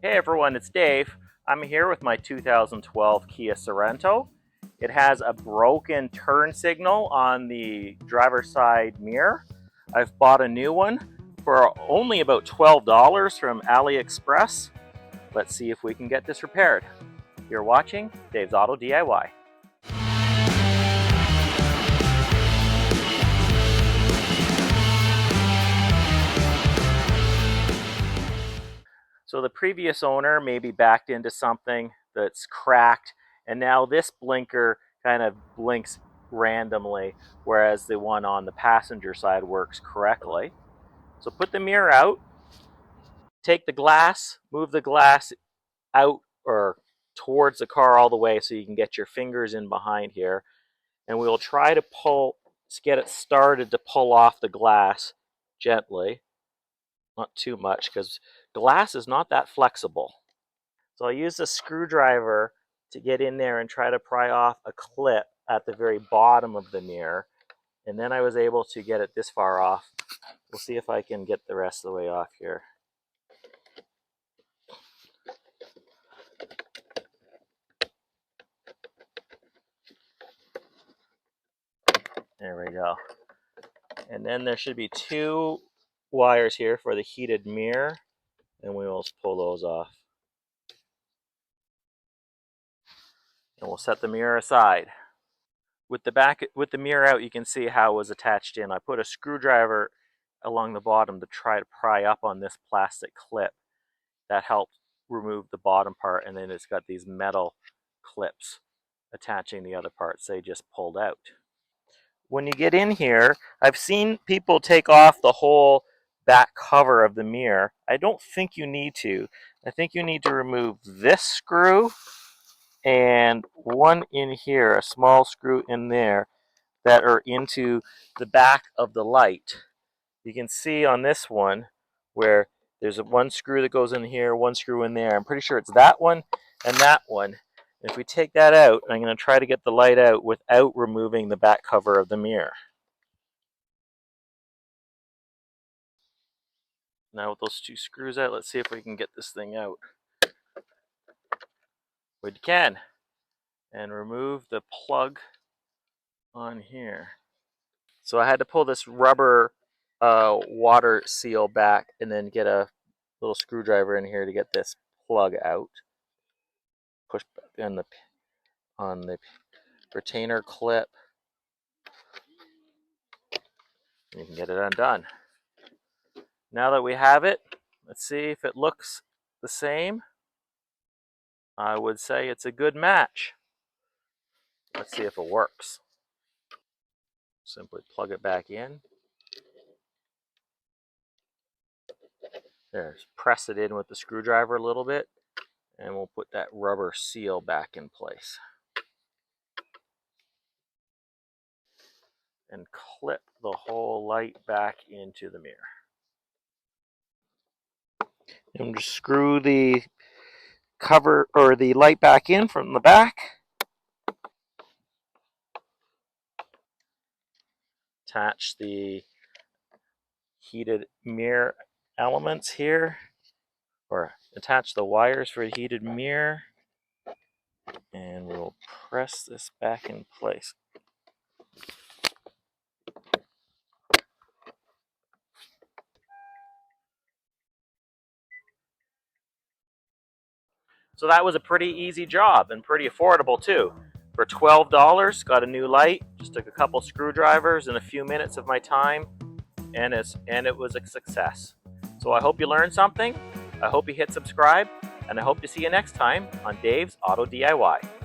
Hey everyone, it's Dave. I'm here with my 2012 Kia Sorento. It has a broken turn signal on the driver's side mirror. I've bought a new one for only about $12 from Aliexpress. Let's see if we can get this repaired. You're watching Dave's Auto DIY. So the previous owner maybe backed into something that's cracked, and now this blinker kind of blinks randomly, whereas the one on the passenger side works correctly. So put the mirror out, take the glass, move the glass out or towards the car all the way so you can get your fingers in behind here, and we will try to get it started to pull off the glass gently, not too much because glass is not that flexible. So I used a screwdriver to get in there and try to pry off a clip at the very bottom of the mirror. And then I was able to get it this far off. We'll see if I can get the rest of the way off here. There we go. And then there should be two wires here for the heated mirror, and we will pull those off. And we'll set the mirror aside. With the mirror out, you can see how it was attached in. I put a screwdriver along the bottom to try to pry up on this plastic clip. That helped remove the bottom part, and then it's got these metal clips attaching the other parts they just pulled out. When you get in here, I've seen people take off the whole back cover of the mirror. I don't think you need to. I think you need to remove this screw and one in here, a small screw in there, that are into the back of the light. You can see on this one where there's one screw that goes in here, one screw in there. I'm pretty sure it's that one and that one. And if we take that out, I'm going to try to get the light out without removing the back cover of the mirror. Now with those two screws out, let's see if we can get this thing out. We can. And remove the plug on here. So I had to pull this rubber water seal back and then get a little screwdriver in here to get this plug out. Push back on the retainer clip. And you can get it undone. Now that we have it, let's see if it looks the same. I would say it's a good match. Let's see if it works. Simply plug it back in. There, press it in with the screwdriver a little bit, and we'll put that rubber seal back in place. And clip the whole light back into the mirror. And just screw the cover or the light back in from the back. Attach the heated mirror elements here, or attach the wires for the heated mirror, and we'll press this back in place. So that was a pretty easy job and pretty affordable too. For $12, got a new light, just took a couple screwdrivers and a few minutes of my time, and it was a success. So I hope you learned something, I hope you hit subscribe, and I hope to see you next time on Dave's Auto DIY.